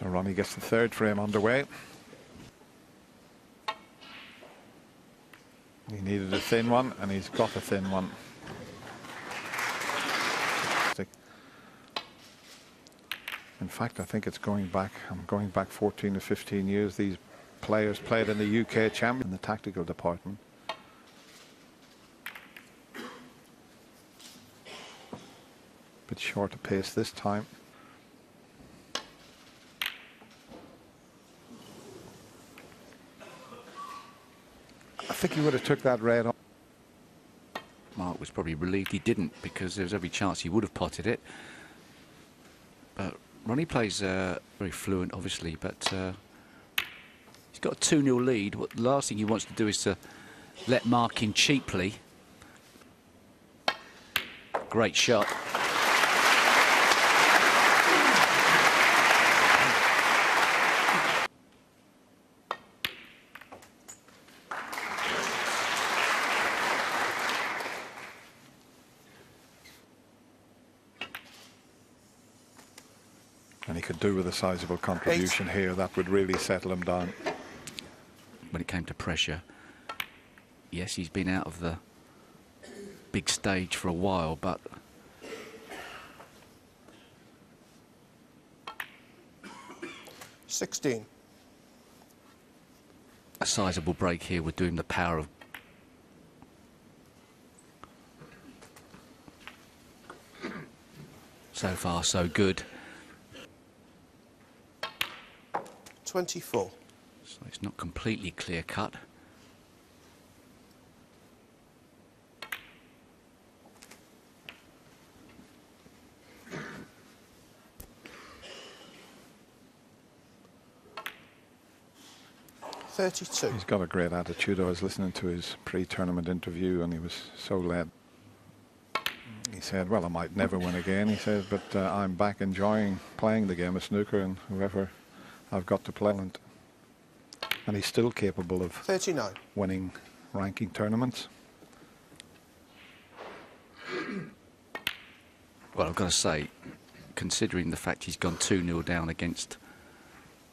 So Ronnie gets the third frame underway. He needed a thin one, and he's got a thin one. In fact, I think it's going back, I'm going back 14 to 15 years. These players played in the UK Champion in the tactical department. Bit short of pace this time. I think he would have took that red on. Mark was probably relieved he didn't, because there was every chance he would have potted it. But Ronnie plays very fluent, obviously, but he's got a 2-0 lead. What the last thing he wants to do is to let Mark in cheaply. Great shot. And he could do with a sizable contribution here. That would really settle him down. When it came to pressure, yes, he's been out of the big stage for a while, but (16) a sizable break here would do him the power of. So far, so good. 24. So it's not completely clear cut. (32) He's got a great attitude. I was listening to his pre-tournament interview, and he was so led. He said, well, I might never win again, he said, but I'm back enjoying playing the game of snooker, and whoever I've got to play. And he's still capable of 39 winning ranking tournaments. Well, I've got to say, considering the fact he's gone 2-0 down against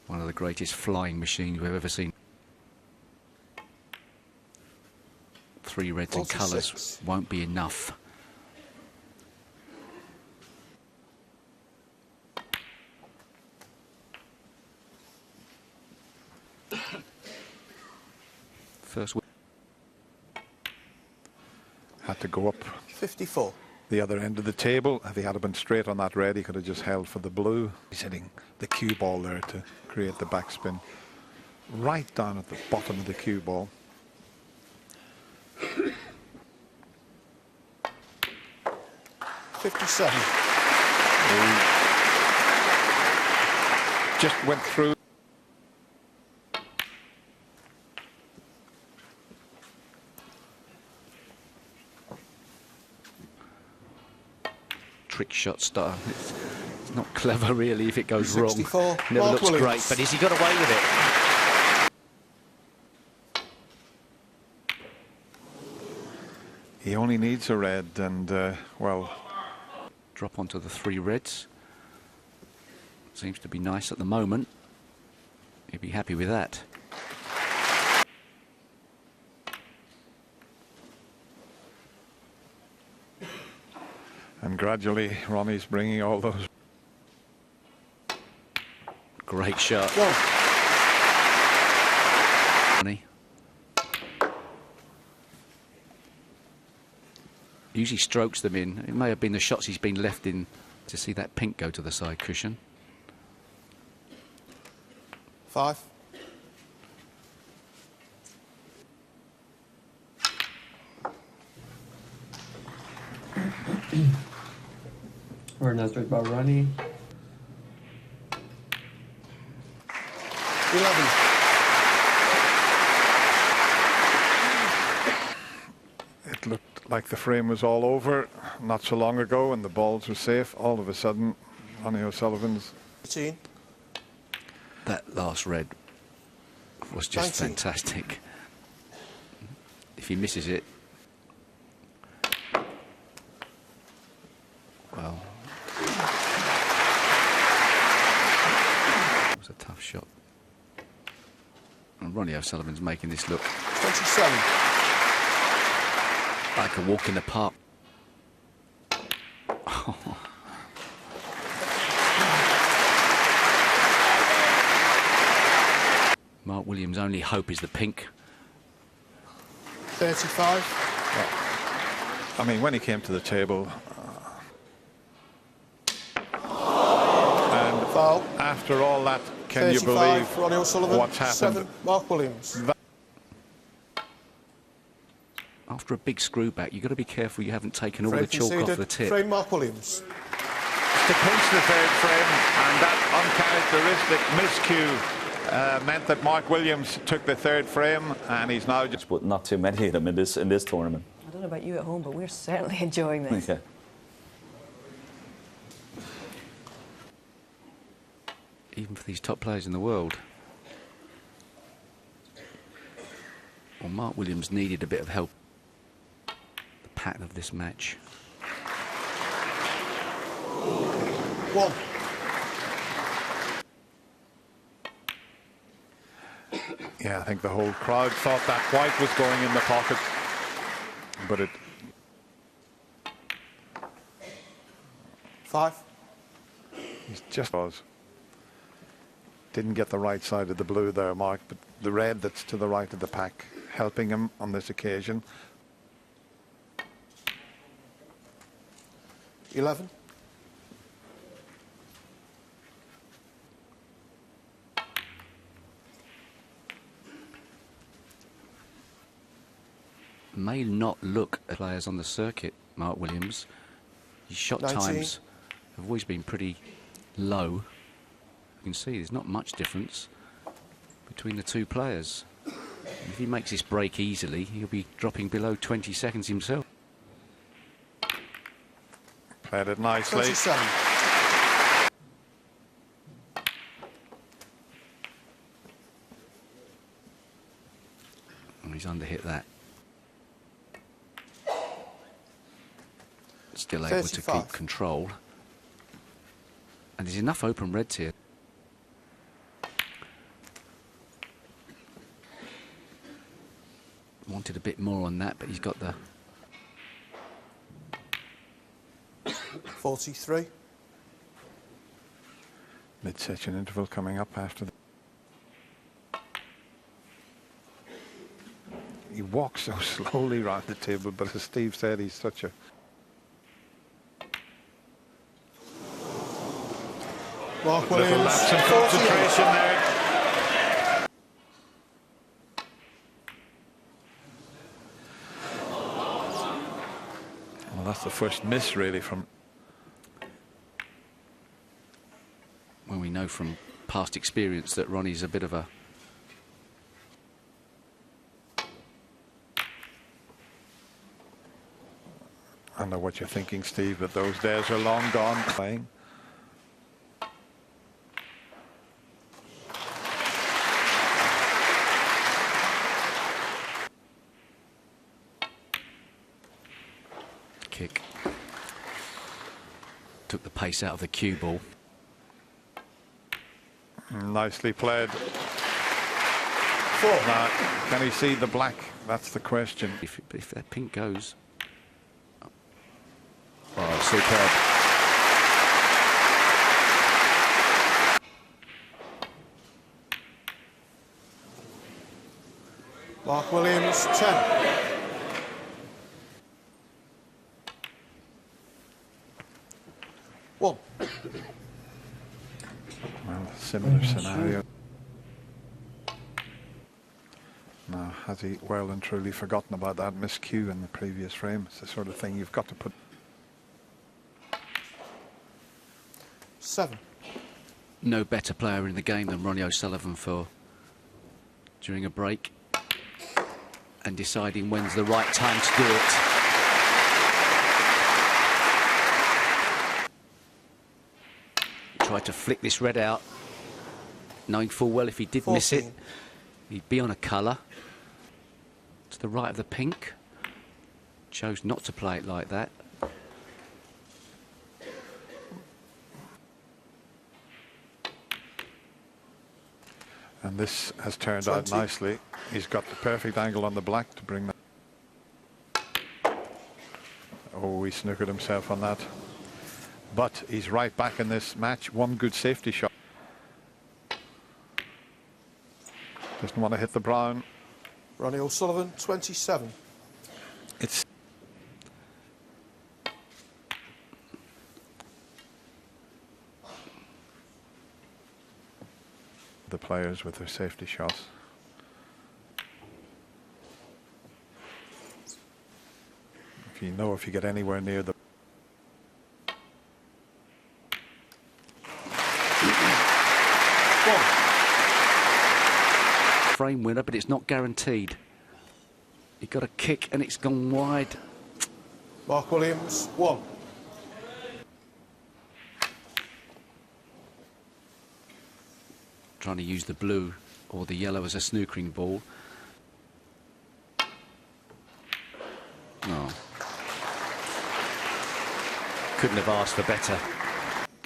one of the greatest flying machines we've ever seen. 3 reds and 46. colours won't be enough. First win. Had to go up 54. the other end of the table. If he had been straight on that red, he could have just held for the blue. He's hitting the cue ball there to create the backspin. Right down at the bottom of the cue ball. (57) Just went through. Trick shot style. It's not clever really if it goes 64. wrong. Never Mark looks Williams. great, but has he got away with it? He only needs a red, and well, Drop onto the 3 reds. Seems to be nice at the moment. He'd be happy with that. and gradually Ronnie's bringing all those. Great shot. One. Ronnie. Usually strokes them in. It may have been the shots he's been left in to see that pink go to the side cushion. 5. Organized by Ronnie. 11. It looked like the frame was all over not so long ago and the balls were safe. All of a sudden, Ronnie O'Sullivan's 18. That last red was just 19. fantastic. If he misses it, well, O'Sullivan's making this look 27. like a walk in the park. Mark Williams' only hope is the pink. 35. I mean, when he came to the table, and Foul. after all that, can you 35, believe Ronnie O'Sullivan. what's happened? 7, Mark Williams. After a big screw back, you've got to be careful you haven't taken all Frame the chalk off conceded. the tip. Frame Mark Williams. To pinch the third frame, and that uncharacteristic miscue meant that Mark Williams took the third frame, and he's now just... But not too many of them in this tournament. I don't know about you at home, but we're certainly enjoying this. Yeah. Even for these top players in the world. Well, Mark Williams needed a bit of help. The pattern of this match. 1. Yeah, I think the whole crowd thought that white was going in the pocket, but it... 5. He's just was. Didn't get the right side of the blue there, Mark, but the red that's to the right of the pack helping him on this occasion. 11. May not look at players on the circuit, Mark Williams. His shot 19. times have always been pretty low. You can see there's not much difference between the two players. If he makes this break easily, he'll be dropping below 20 seconds himself. Played it nicely. 27. And he's underhit that. Still able to 35. keep control. And there's enough open reds here. Wanted a bit more on that, but he's got the... 43. Mid-session interval coming up after the... He walks so slowly round the table, but as Steve said, he's such a... Mark little Williams. lapse in 48. concentration there. Well, that's the first miss, really, from... Well, we know from past experience that Ronnie's a bit of a... I know what you're thinking, Steve, but those days are long gone. Playing. Kick. Took the pace out of the cue ball. Nicely played. 4. Now, can he see the black? That's the question. If that pink goes... Oh, superb. Mark Williams. 10. Well, Similar scenario. Now, has he well and truly forgotten about that miscue in the previous frame? It's the sort of thing you've got to put... 7. No better player in the game than Ronnie O'Sullivan for during a break and deciding when's the right time to do it. Tried to flick this red out, knowing full well if he did miss it, 14. he'd be on a colour. To the right of the pink. Chose not to play it like that. And this has turned out 20. nicely. He's got the perfect angle on the black to bring that. Oh, he snookered himself on that. But he's right back in this match. One good safety shot. Doesn't want to hit the brown. Ronnie O'Sullivan, 27. It's the players with their safety shots. If you get anywhere near the Frame winner, but it's not guaranteed. He got a kick and it's gone wide. Mark Williams, 1. Trying to use the blue or the yellow as a snookering ball. No. Couldn't have asked for better.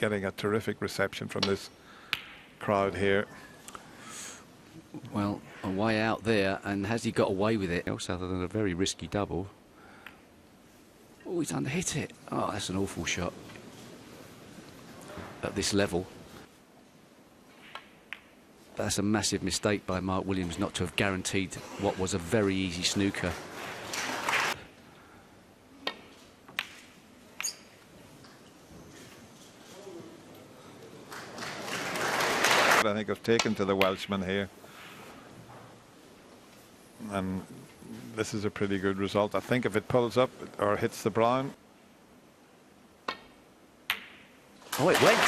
getting a terrific reception from this crowd here. Well, a way out there, and has he got away with it else other than a very risky double? Oh, he's underhit it. Oh, that's an awful shot at this level. That's a massive mistake by Mark Williams not to have guaranteed what was a very easy snooker. I think I've taken to the Welshman here. And this is a pretty good result. I think if it pulls up or hits the brown. Oh, it went.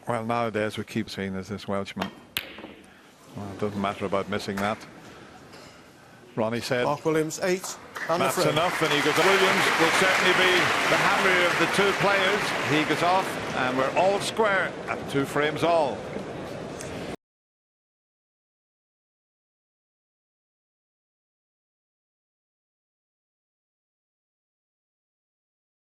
Well, nowadays we keep seeing as this Welshman. Well, it doesn't matter about missing that. Ronnie said, Mark Williams, 8. And that's the frame. enough, and he goes. Williams will certainly be the happier of the two players. He goes off, and we're all square at 2 frames all.